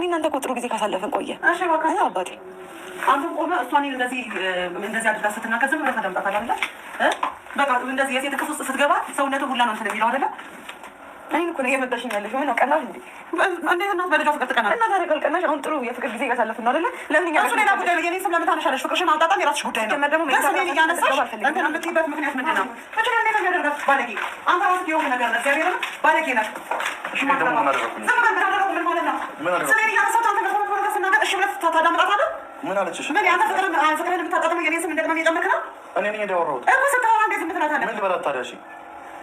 እናንተ ቁጥሩ ጊዜ ካሳለፈን ቆየ። እሺ በቃ አባቴ አንተ ቆመ እሷን እንደዚህ አድርጋ ስትናገር ዝም ብለህ ተደምጣታለህ አይደል? በቃ እንደዚህ የሴት ክፍል ውስጥ ስትገባ ሰውነቱ ሁላ ነው እንትን የሚለው አይደለ? አይን እኮ ነው የመጣሽኝ ያለሽ። ምን ነው ቀናሽ እንዴ? እንዴት እናት በልጇ ፍቅር ትቀናለች? እና ታሪክ ቀናሽ። አሁን ጥሩ የፍቅር ጊዜ እያሳለፍን ነው አይደለ? ለምን እሱ ሌላ ጉዳይ ነው። የኔን ስም ለምን ታነሻለሽ? ፍቅርሽን ማጣጣም የራስሽ ጉዳይ ነው። ደግሞ ስሜን እያነሳሽ እንትን የምትይበት ምክንያት ምንድን ነው? መቼም እንዴት ነው ያደረጋት? ባለጌ አንተ ራስህ የሆነ ነገር ነው። እግዚአብሔር ነው ባለጌ ነህ። ዝም ብለህ ምን ማለት ነው? ስሜን እያነሳች አንተ በተመክሮ ስናገር እሺ ብለህ ታዳምጣታለህ? ምን አለችሽ? ምን ያንተ ፍቅርን የምታጣጥመው የኔን ስም እንደምን እየጨመርክ ነው? እኔ ነኝ ያወራሁት እኮ ስታወራ እንዴት ዝም ትላታለህ? ምን ልበላት ታዲያ? እሺ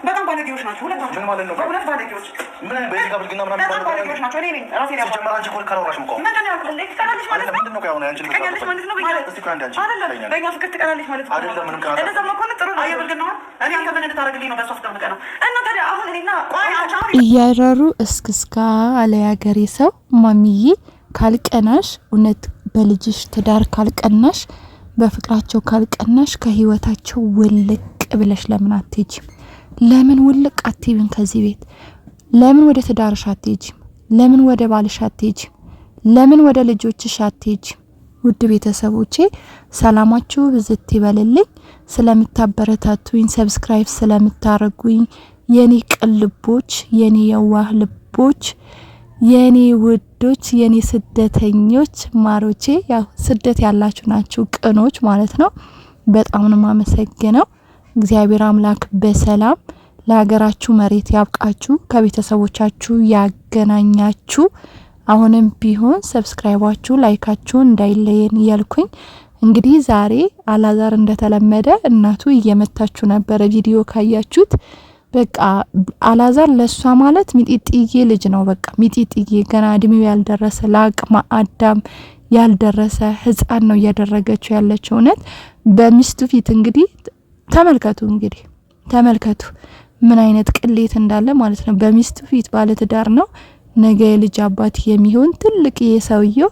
በጣም ባለጌዎች ናቸው ሁለታችሁ። ምን ማለት ነው? ሁለት ባለጌዎች ምን በዚህ ጋር ብልግና ምናምን በጣም ባለጌዎች ናቸው። እኔ ነኝ ራሴ ላይ ሲጀመር አንቺ እኮ ካላወራሽም እኮ ምንድን ነው ያልኩት? እንዴ ትቀናለሽ ማለት ነው? ምንድን ነው ያው አንቺ ትቀናለሽ ማለት ነው? እስቲ ካንዲ አንቺ አይደለም በእኛ ፍቅር ትቀናለሽ ማለት ነው? አይደለም ምንም ካላ እንደዛ መኮንን ጥሩ ነው። አየህ ብልግና እኔ አንተ ምን እንድታደርግልኝ ነው በሷ ፍቅር የምቀናው? እና ታዲያ አሁን እኔና ቆይ አንቺ አሁን እያረሩ እስክስካ አለ ያገሬ ሰው። ማሚዬ ካልቀናሽ፣ እውነት በልጅሽ ትዳር ካልቀናሽ፣ በፍቅራቸው ካልቀናሽ ከህይወታቸው ውልቅ ብለሽ ለምን አትሄጂም? ለምን ውልቅ አትይብን ከዚህ ቤት? ለምን ወደ ትዳርሽ አትሄጂም? ለምን ወደ ባልሽ አትሄጂም? ለምን ወደ ልጆችሽ አትሄጂም? ውድ ቤተሰቦቼ ሰላማችሁ ብዝት ይበልልኝ። ስለምታበረታቱኝ፣ ሰብስክራይብ ስለምታረጉኝ የኔ ቅልቦች፣ የኔ የዋህ ልቦች፣ የኔ ውዶች፣ የኔ ስደተኞች ማሮቼ፣ ያው ስደት ያላችሁ ናችሁ ቅኖች ማለት ነው። በጣም ነው ማመሰግነው። እግዚአብሔር አምላክ በሰላም ለሀገራችሁ መሬት ያብቃችሁ፣ ከቤተሰቦቻችሁ ያገናኛችሁ። አሁንም ቢሆን ሰብስክራይባችሁ ላይካችሁ እንዳይለየን እያልኩኝ እንግዲህ ዛሬ አላዛር እንደተለመደ እናቱ እየመታችሁ ነበረ። ቪዲዮ ካያችሁት በቃ አላዛር ለሷ ማለት ሚጢጥዬ ልጅ ነው። በቃ ሚጢጥዬ ገና እድሜው ያልደረሰ ለአቅመ አዳም ያልደረሰ ህፃን ነው እያደረገችው ያለችው። እውነት በሚስቱ ፊት እንግዲህ ተመልከቱ ምን አይነት ቅሌት እንዳለ ማለት ነው። በሚስቱ ፊት ባለትዳር ነው፣ ነገ የልጅ አባት የሚሆን ትልቅ የሰውየው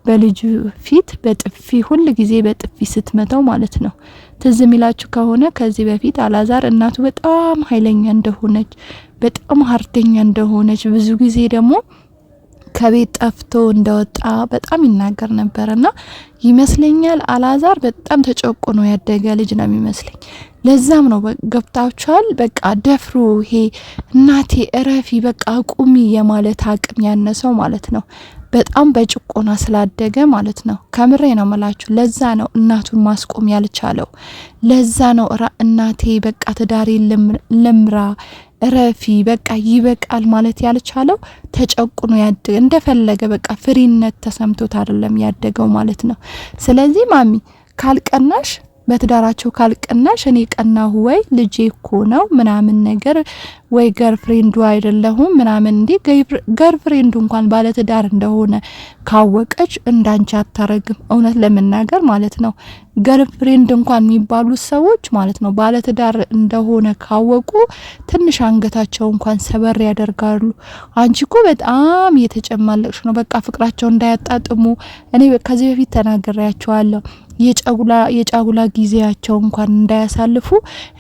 በልጁ ፊት በጥፊ ሁሉ ጊዜ በጥፊ ስትመታው ማለት ነው። ትዝ የሚላችሁ ከሆነ ከዚህ በፊት አላዛር እናቱ በጣም ኃይለኛ እንደሆነች፣ በጣም ሀርደኛ እንደሆነች፣ ብዙ ጊዜ ደግሞ ከቤት ጠፍቶ እንደወጣ በጣም ይናገር ነበርና ይመስለኛል አላዛር በጣም ተጨቆኖ ያደገ ልጅ ነው የሚመስለኝ። ለዛም ነው ገብታችኋል። በቃ ደፍሮ ይሄ እናቴ እረፊ በቃ ቁሚ የማለት አቅም ያነሰው ማለት ነው። በጣም በጭቆና ስላደገ ማለት ነው። ከምሬ ነው መላችሁ። ለዛ ነው እናቱን ማስቆም ያልቻለው። ለዛ ነው እናቴ በቃ ትዳሬ ልምራ እረፊ በቃ ይበቃል ማለት ያልቻለው። ተጨቁኖ ያደገ እንደፈለገ በቃ ፍሪነት ተሰምቶት አይደለም ያደገው ማለት ነው። ስለዚህ ማሚ ካልቀናሽ፣ በትዳራቸው ካልቀናሽ እኔ ቀናሁ ወይ ልጄ እኮ ነው ምናምን ነገር ወይ ገርፍሬንዱ አይደለሁም ምናምን እንዴ ገርፍሬንዱ እንኳን ባለ ትዳር እንደሆነ ካወቀች እንዳንቺ አታረግም። እውነት ለመናገር ማለት ነው። ገርፍሬንድ እንኳን የሚባሉ ሰዎች ማለት ነው ባለ ትዳር እንደሆነ ካወቁ ትንሽ አንገታቸው እንኳን ሰበር ያደርጋሉ። አንቺ እኮ በጣም እየተጨማለቅሽ ነው። በቃ ፍቅራቸው እንዳያጣጥሙ እኔ ከዚህ በፊት ተናግሬያቸዋለሁ። የጫጉላ ጊዜያቸው እንኳን እንዳያሳልፉ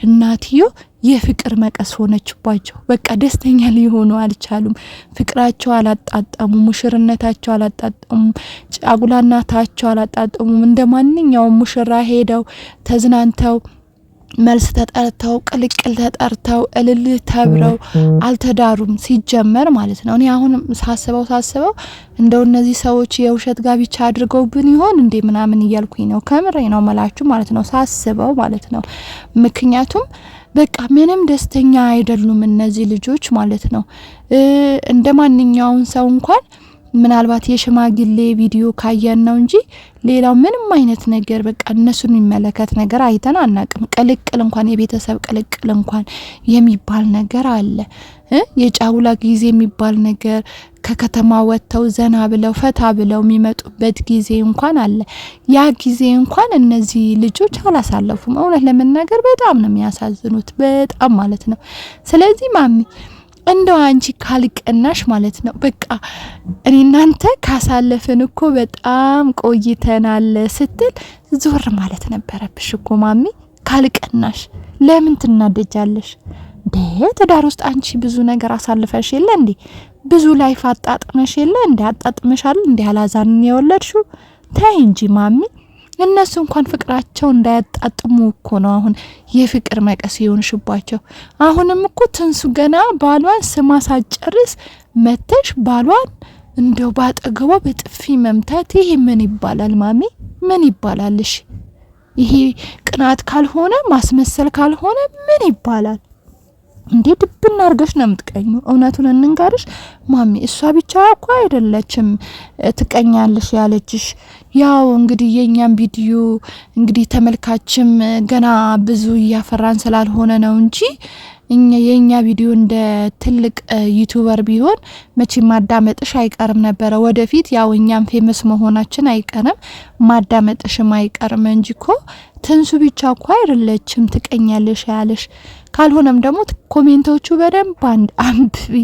እናትዮ የፍቅር መቀስ ሆነችባቸው። በቃ ደስተኛ ሊሆኑ አልቻሉም። ፍቅራቸው አላጣጣሙ፣ ሙሽርነታቸው አላጣጣሙ፣ ጫጉላናታቸው አላጣጣሙ። እንደማንኛውም ሙሽራ ሄደው ተዝናንተው መልስ ተጠርተው ቅልቅል ተጠርተው እልል ተብረው አልተዳሩም ሲጀመር ማለት ነው። እኔ አሁን ሳስበው እንደው እነዚህ ሰዎች የውሸት ጋብቻ አድርገውብን ይሆን እንዴ ምናምን እያልኩኝ ነው። ከምሬ ነው መላችሁ ማለት ነው ሳስበው ማለት ነው። ምክንያቱም በቃ ምንም ደስተኛ አይደሉም እነዚህ ልጆች ማለት ነው። እንደማንኛውም ሰው እንኳን ምናልባት የሽማግሌ ቪዲዮ ካየን ነው እንጂ ሌላው ምንም አይነት ነገር በቃ እነሱን የሚመለከት ነገር አይተን አናቅም። ቅልቅል እንኳን የቤተሰብ ቅልቅል እንኳን የሚባል ነገር አለ። የጫጉላ ጊዜ የሚባል ነገር ከከተማ ወጥተው ዘና ብለው ፈታ ብለው የሚመጡበት ጊዜ እንኳን አለ። ያ ጊዜ እንኳን እነዚህ ልጆች አላሳለፉም። እውነት ለመናገር በጣም ነው የሚያሳዝኑት፣ በጣም ማለት ነው። ስለዚህ ማሚ እንደው አንቺ ካልቀናሽ ማለት ነው በቃ እኔ እናንተ ካሳለፈን እኮ በጣም ቆይተናል ስትል ዞር ማለት ነበረብሽ እኮ ማሚ። ካልቀናሽ ለምን ትናደጃለሽ? ትዳር ውስጥ አንቺ ብዙ ነገር አሳልፈሽ የለ እንዴ? ብዙ ላይፍ አጣጥመሽ የለ እንደ አጣጥመሻል እንደ አላዛርን የወለድሽው ታይ እንጂ ማሚ እነሱ እንኳን ፍቅራቸው እንዳያጣጥሙ እኮ ነው አሁን የፍቅር መቀስ ይሆንሽባቸው። አሁንም እኮ ትንሱ ገና ባሏን ስማ ሳጨርስ መተሽ ባሏን እንደው ባጠገቧ በጥፊ መምታት ይሄ ምን ይባላል ማሚ? ምን ይባላልሽ? ይሄ ቅናት ካልሆነ ማስመሰል ካልሆነ ምን ይባላል እንዴ? ድብና አርገሽ ነው የምትቀኙ። እውነቱን እንንጋርሽ ማሚ እሷ ብቻ እኮ አይደለችም ትቀኛለሽ ያለችሽ። ያው እንግዲህ የኛም ቪዲዮ እንግዲህ ተመልካችም ገና ብዙ እያፈራን ስላልሆነ ነው እንጂ የኛ ቪዲዮ እንደ ትልቅ ዩቲዩበር ቢሆን መቼ ማዳመጥሽ አይቀርም ነበር። ወደፊት ያው እኛም ፌመስ መሆናችን አይቀርም ማዳመጥሽም አይቀርም እንጂኮ ትንሱ ብቻ እኮ አይደለችም ትቀኛለሽ ያለሽ። ካልሆነም ደግሞ ኮሜንቶቹ በደንብ አንብቢ።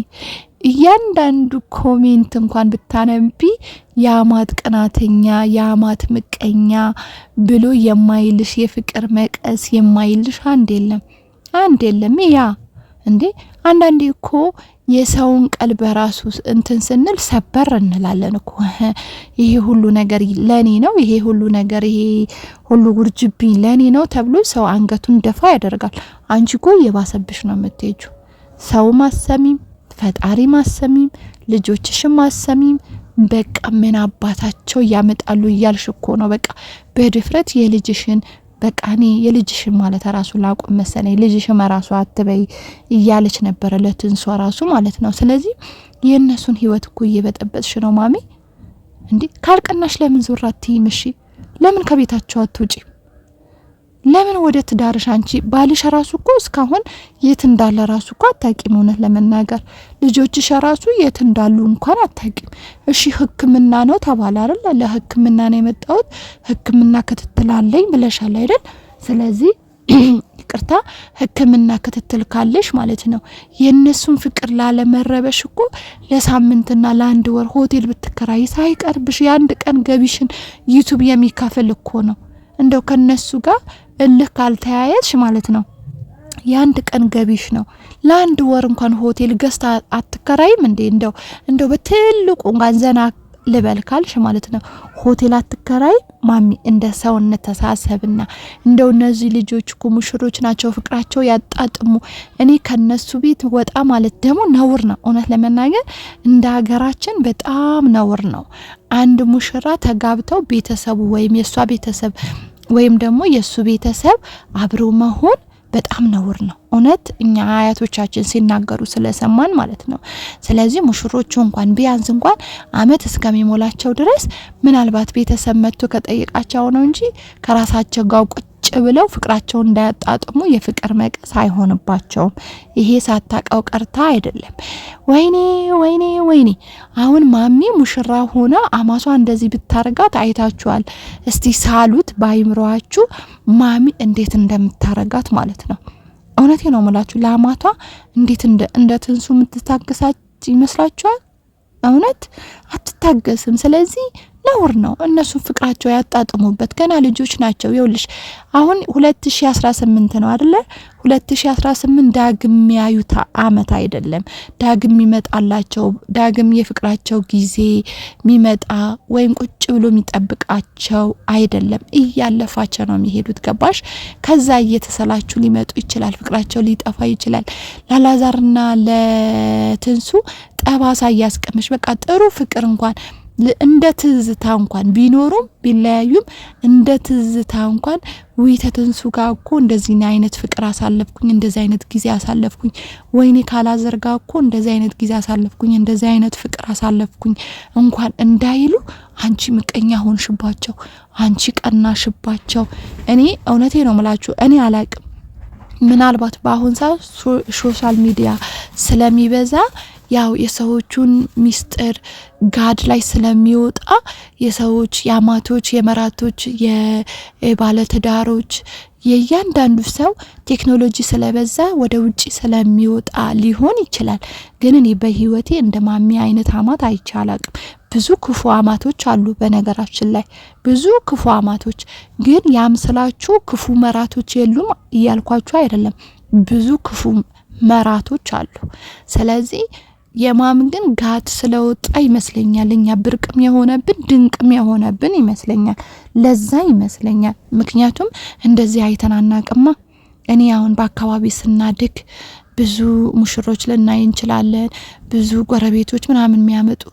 እያንዳንዱ ኮሜንት እንኳን ብታነቢ ያማት ቅናተኛ ያማት ምቀኛ ብሎ የማይልሽ የፍቅር መቀስ የማይልሽ አንድ የለም። ያ እንዴ አንዳንዴ እኮ የሰውን ቀልብ በራሱ እንትን ስንል ሰበር እንላለን እኮ። ይሄ ሁሉ ነገር ለኔ ነው፣ ይሄ ሁሉ ነገር ይሄ ሁሉ ጉርጅብኝ ለኔ ነው ተብሎ ሰው አንገቱን ደፋ ያደርጋል። አንቺ እኮ የባሰብሽ ነው የምትሄጂው። ሰው ማሰሚም ፈጣሪ ማሰሚም ልጆችሽም ማሰሚም በቃ ምን አባታቸው ያመጣሉ እያልሽ እኮ ነው። በቃ በድፍረት የልጅሽን በቃ እኔ የልጅሽን ማለት ራሱ ላቆም መሰለኝ ልጅሽም ራሱ አትበይ እያለች ነበር ለትንሷ ራሱ ማለት ነው። ስለዚህ የነሱን ህይወት እኮ እየበጠበጥሽ ነው ማሚ። እንዴ ካልቀናሽ ለምን ዞር አትይም? እሺ ለምን ከቤታቸው አትውጪ? ለምን ወደ ትዳርሽ አንቺ ባልሽ ራሱ እኮ እስካሁን የት እንዳለ ራሱ እኮ አታቂም። ሆነ ለመናገር ልጆችሽ ራሱ የት እንዳሉ እንኳን አታቂም። እሺ ህክምና ነው ተባለ አይደል? ለህክምና ነው የመጣሁት ህክምና ክትትል አለኝ ብለሻል አይደል? ስለዚህ ይቅርታ ህክምና ክትትል ካለሽ ማለት ነው የነሱን ፍቅር ላለመረበሽ እኮ ለሳምንትና ለአንድ ወር ሆቴል ብትከራይ ሳይቀርብሽ የአንድ ቀን ገቢሽን ዩቲዩብ የሚካፈል እኮ ነው። እንደው ከነሱ ጋር እልህ ካልተያየሽ ማለት ነው የአንድ ቀን ገቢሽ ነው። ለአንድ ወር እንኳን ሆቴል ገዝታ አትከራይም እንዴ? እንደው በትልቁ እንኳን ዘና ልበል ካልሽ ማለት ነው ሆቴል አትከራይ ማሚ። እንደ ሰውነት ተሳሰብና እንደው እነዚህ ልጆች እኮ ሙሽሮች ናቸው፣ ፍቅራቸው ያጣጥሙ። እኔ ከነሱ ቤት ወጣ ማለት ደግሞ ነውር ነው። እውነት ለመናገር እንደ ሀገራችን በጣም ነውር ነው። አንድ ሙሽራ ተጋብተው ቤተሰቡ ወይም የሷ ቤተሰብ ወይም ደግሞ የሱ ቤተሰብ አብሮ መሆን በጣም ነውር ነው። እውነት እኛ አያቶቻችን ሲናገሩ ስለሰማን ማለት ነው። ስለዚህ ሙሽሮቹ እንኳን ቢያንስ እንኳን አመት እስከሚሞላቸው ድረስ ምናልባት ቤተሰብ መጥቶ ከጠየቃቸው ነው እንጂ ከራሳቸው ጋር ቁጭ ብለው ፍቅራቸውን እንዳያጣጥሙ የፍቅር መቀስ አይሆንባቸውም። ይሄ ሳታቀው ቀርታ አይደለም። ወይኔ አሁን ማሚ ሙሽራ ሆና አማሷ እንደዚህ ብታረጋት አይታችኋል። እስቲ ሳሉት ባይምሯችሁ ማሚ እንዴት እንደምታረጋት ማለት ነው። እውነቴ ነው የምላችሁ ለአማቷ እንዴት እንደ ትንሱ የምትታገሳች ይመስላችኋል? እውነት አትታገስም። ስለዚህ ነውር ነው። እነሱ ፍቅራቸው ያጣጥሙበት። ገና ልጆች ናቸው። ይኸውልሽ አሁን 2018 ነው አይደለ? 2018 ዳግም የሚያዩት አመት አይደለም። ዳግም ይመጣላቸው ዳግም የፍቅራቸው ጊዜ የሚመጣ ወይም ቁጭ ብሎ የሚጠብቃቸው አይደለም። እያለፋቸው ነው የሚሄዱት። ገባሽ? ከዛ እየተሰላችሁ ሊመጡ ይችላል። ፍቅራቸው ሊጠፋ ይችላል። ላላዛርና ለትንሱ ጠባሳ እያስቀመሽ በቃ ጥሩ ፍቅር እንኳን እንደ ትዝታ እንኳን ቢኖሩም ቢለያዩም እንደ ትዝታ እንኳን ውይተትንሱ ጋር እኮ እንደዚህ አይነት ፍቅር አሳለፍኩኝ፣ እንደዚህ አይነት ጊዜ አሳለፍኩኝ፣ ወይኔ ካላዘርጋ እኮ እንደዚህ አይነት ጊዜ አሳለፍኩኝ፣ እንደዚህ አይነት ፍቅር አሳለፍኩኝ እንኳን እንዳይሉ አንቺ ምቀኛ ሆንሽባቸው፣ አንቺ ቀናሽባቸው። እኔ እውነቴ ነው የምላችሁ እኔ አላቅም። ምናልባት በአሁን ሰዓት ሶሻል ሚዲያ ስለሚበዛ ያው የሰዎቹን ሚስጥር ጋድ ላይ ስለሚወጣ የሰዎች የአማቶች የመራቶች የባለትዳሮች የእያንዳንዱ ሰው ቴክኖሎጂ ስለበዛ ወደ ውጪ ስለሚወጣ ሊሆን ይችላል። ግን እኔ በህይወቴ እንደ ማሚ አይነት አማት አይቻላቅም። ብዙ ክፉ አማቶች አሉ በነገራችን ላይ ብዙ ክፉ አማቶች። ግን ያም ስላችሁ ክፉ መራቶች የሉም እያልኳችሁ አይደለም። ብዙ ክፉ መራቶች አሉ። ስለዚህ የማም ግን ጋት ስለወጣ ይመስለኛል እኛ ብርቅም የሆነብን ድንቅም የሆነብን ይመስለኛል። ለዛ ይመስለኛል ምክንያቱም እንደዚህ አይተናናቅማ። እኔ አሁን በአካባቢ ስናድግ ብዙ ሙሽሮች ልናይ እንችላለን፣ ብዙ ጎረቤቶች ምናምን የሚያመጡ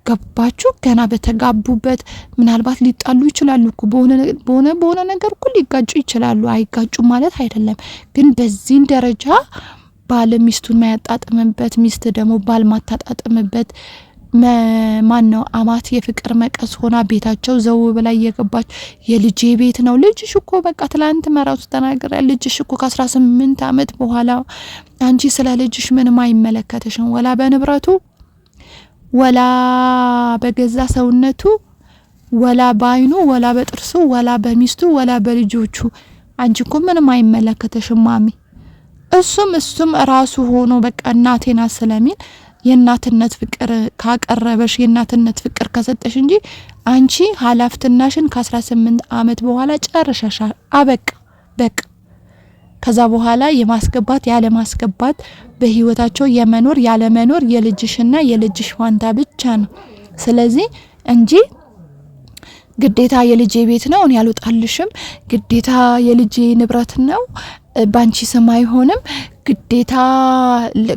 ገባችሁ ገና በተጋቡበት ምናልባት ሊጣሉ ይችላሉ እኮ በሆነ ነገር እኮ ሊጋጩ ይችላሉ። አይጋጩ ማለት አይደለም፣ ግን በዚህ ደረጃ ባል ሚስቱን ማያጣጥምበት ሚስት ደግሞ ባል ማታጣጥምበት ማን ነው አማት የፍቅር መቀስ ሆና ቤታቸው ዘው ብላ እየገባች የልጄ ቤት ነው ልጅሽ እኮ በቃ ትላንት መራው ተናገረ ልጅሽ እኮ ከ18 አመት በኋላ አንቺ ስለ ልጅሽ ምንም አይመለከተሽም ወላ በንብረቱ ወላ በገዛ ሰውነቱ ወላ ባይኑ ወላ በጥርሱ ወላ በሚስቱ ወላ በልጆቹ አንቺ እኮ ምንም አይመለከተሽም ማሚ። እሱም ራሱ ሆኖ በቃ እናቴና ስለሚል የእናትነት ፍቅር ካቀረበሽ የእናትነት ፍቅር ከሰጠሽ እንጂ አንቺ ሀላፍትናሽን ከ18 አመት በኋላ ጨርሻሻል። አበቃ በቃ። ከዛ በኋላ የማስገባት ያለ ማስገባት በህይወታቸው የመኖር ያለ መኖር የልጅሽና የልጅሽ ፋንታ ብቻ ነው። ስለዚህ እንጂ ግዴታ የልጄ ቤት ነው እኔ ያልወጣልሽም ግዴታ የልጄ ንብረት ነው ባንቺ ስም አይሆንም ግዴታ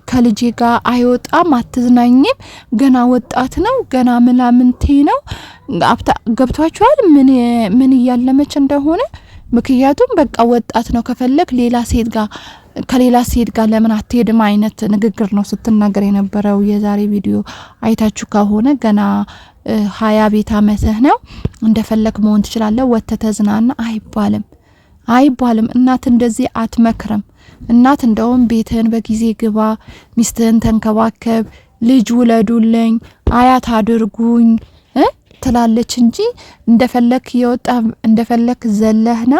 ከልጄ ጋር አይወጣም አትዝናኝም ገና ወጣት ነው ገና ምናምንቴ ነው ገብቷችኋል ምን እያለመች እንደሆነ። ምክንያቱም በቃ ወጣት ነው ከፈለክ ሌላ ሴት ጋር ከሌላ ሴት ጋር ለምን አትሄድም አይነት ንግግር ነው ስትናገር የነበረው። የዛሬ ቪዲዮ አይታችሁ ከሆነ ገና 20 ቤት አመትህ ነው እንደፈለክ መሆን ትችላለህ ወጥተህ ተዝናና አይባልም። እናት እንደዚህ አትመክርም። እናት እንደውም ቤትህን በጊዜ ግባ፣ ሚስትህን ተንከባከብ፣ ልጅ ውለዱልኝ፣ አያት አድርጉኝ ትላለች እንጂ እንደፈለክ ይወጣ እንደፈለክ ዘለህና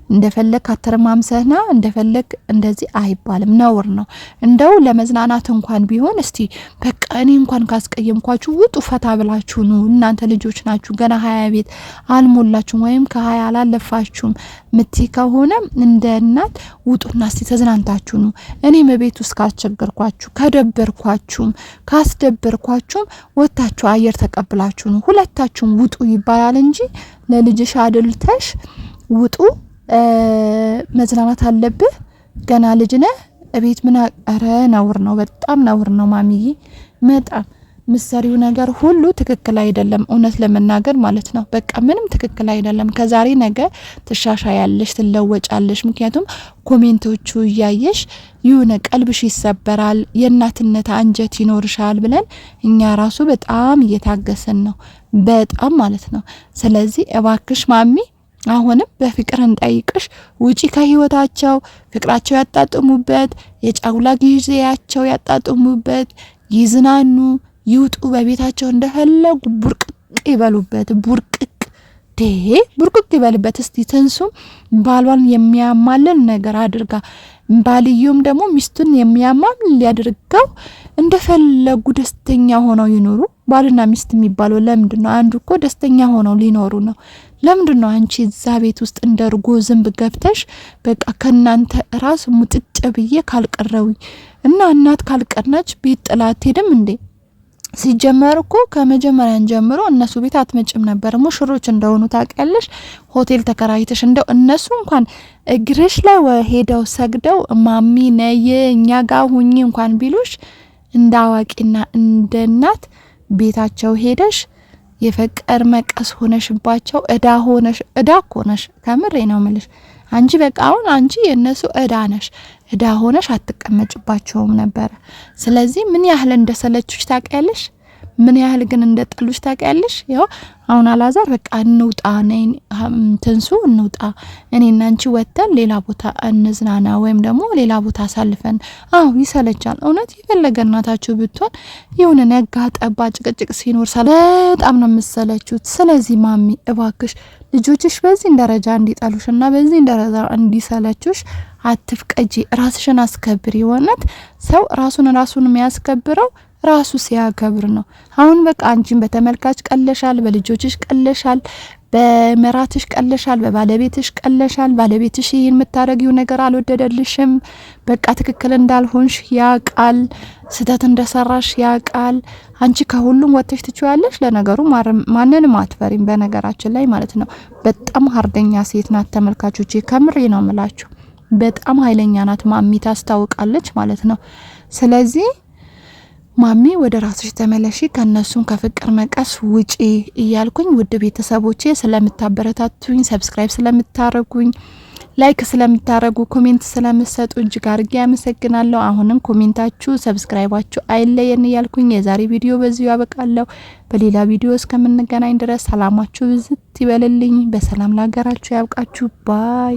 እንደፈለክ አተረማምሰህና እንደፈለክ እንደዚህ አይባልም፣ ነውር ነው። እንደው ለመዝናናት እንኳን ቢሆን እስቲ በቃ እኔ እንኳን ካስቀየምኳችሁ ውጡ ፈታ ብላችሁ ነው። እናንተ ልጆች ናችሁ ገና 20 ቤት አልሞላችሁም ወይም ከ20 አላለፋችሁም ምቲ ከሆነ እንደ እናት ውጡና እስቲ ተዝናንታችሁ ነው። እኔ በቤት ውስጥ ካስቸገርኳችሁ ከደበርኳችሁም ካስደበርኳችሁም ወጣችሁ አየር ተቀብላችሁ ነው ሁለታችሁም ውጡ ይባላል እንጂ ለልጅሽ አድልተሽ ውጡ መዝናናት አለብህ ገና ልጅ ነህ እቤት ምን አረ ነውር ነው፣ በጣም ነውር ነው ማሚዬ። በጣም ምሰሪው ነገር ሁሉ ትክክል አይደለም እውነት ለመናገር ማለት ነው። በቃ ምንም ትክክል አይደለም። ከዛሬ ነገ ትሻሻያለሽ ትለወጫለሽ። ምክንያቱም ኮሜንቶቹ እያየሽ ይሁን ቀልብሽ ይሰበራል የእናትነት አንጀት ይኖርሻል ብለን እኛ ራሱ በጣም እየታገሰን ነው በጣም ማለት ነው። ስለዚህ እባክሽ ማሚ አሁንም በፍቅር እንጠይቅሽ ውጪ ከህይወታቸው ፍቅራቸው ያጣጥሙበት የጫውላ ጊዜያቸው ያጣጥሙበት ይዝናኑ ይውጡ በቤታቸው እንደፈለጉ ቡርቅቅ ይበሉበት ቡርቅቅ ይበልበት። እስቲ ትንሱም ባሏን የሚያማልን ነገር አድርጋ ባልዩም ደግሞ ሚስቱን የሚያማም ሊያድርጋው እንደፈለጉ ደስተኛ ሆነው ይኖሩ። ባልና ሚስት የሚባለው ለምንድነው? አንዱ እኮ ደስተኛ ሆነው ሊኖሩ ነው። ለምንድነው አንቺ እዛ ቤት ውስጥ እንደርጎ ዝንብ ገብተሽ በቃ ከናንተ ራስ ሙጥጭ ብዬ ካልቀረውኝ እና እናት ካልቀናች ቤት ጥላት ሄድም እንዴ? ሲጀመር እኮ ከመጀመሪያን ጀምሮ እነሱ ቤት አትመጭም ነበር። ሙሽሮች እንደሆኑ ታውቂያለሽ። ሆቴል ተከራይተሽ እንደው እነሱ እንኳን እግርሽ ላይ ሄደው ሰግደው ማሚ ነይ እኛ ጋር ሁኚ እንኳን ቢሉሽ እንደ አዋቂና እንደ እናት ቤታቸው ሄደሽ የፈቀር መቀስ ሆነሽባቸው እዳ እኮ ነሽ። ከምሬ ነው ምልሽ። አንቺ በቃ አሁን አንቺ የነሱ እዳ ነሽ። እዳ ሆነሽ አትቀመጭባቸውም ነበር። ስለዚህ ምን ያህል እንደሰለችሽ ታውቂያለሽ፣ ምን ያህል ግን እንደጠሉሽ ታውቂያለሽ። ያው አሁን አላዛር በቃ እንውጣ ነኝ ትንሱ እንውጣ እኔና አንቺ ወተን ሌላ ቦታ እንዝናና ወይም ደግሞ ሌላ ቦታ አሳልፈን ይሰለቻል። እውነት የፈለገ እናታችሁ ብትሆን የሆነ ነጋ ጠባ ጭቅጭቅ ሲኖር በጣም ነው የምሰለችሁት። ስለዚህ ማሚ እባክሽ ልጆችሽ በዚህ ደረጃ እንዲጠሉሽና በዚህ ደረጃ እንዲሰለችሽ አትፍቀጂ። ራስሽን አስከብሪ። ወነት ሰው ራሱን የሚያስከብረው ራሱ ሲያከብር ነው። አሁን በቃ አንቺን በተመልካች ቀለሻል፣ በልጆችሽ ቀለሻል፣ በመራትሽ ቀለሻል፣ በባለቤትሽ ቀለሻል። ባለቤትሽ ይሄን የምታረጊው ነገር አልወደደልሽም። በቃ ትክክል እንዳልሆንሽ ያቃል፣ ስተት እንደሰራሽ ያቃል። አንቺ ከሁሉም ወጥተሽ ትችያለሽ። ለነገሩ ማንንም አትፈሪም በነገራችን ላይ ማለት ነው። በጣም ሀርደኛ ሴት ናት ተመልካቾቼ፣ ከምሬ ነው የምላችሁ። በጣም ኃይለኛ ናት ማሚ፣ ታስታውቃለች ማለት ነው። ስለዚህ ማሚ ወደ ራስሽ ተመለሺ፣ ከነሱም ከፍቅር መቀስ ውጪ እያልኩኝ ውድ ቤተሰቦቼ ስለምታበረታቱኝ፣ ሰብስክራይብ ስለምታረጉኝ፣ ላይክ ስለምታረጉ፣ ኮሜንት ስለምትሰጡ እጅግ አድርጌ አመሰግናለሁ። አሁንም ኮሜንታችሁ፣ ሰብስክራይባችሁ አይለየን እያልኩኝ የዛሬ ቪዲዮ በዚሁ ያበቃለሁ። በሌላ ቪዲዮ እስከምንገናኝ ድረስ ሰላማችሁ ብዝት ይበልልኝ። በሰላም ለሀገራችሁ ያብቃችሁ። ባይ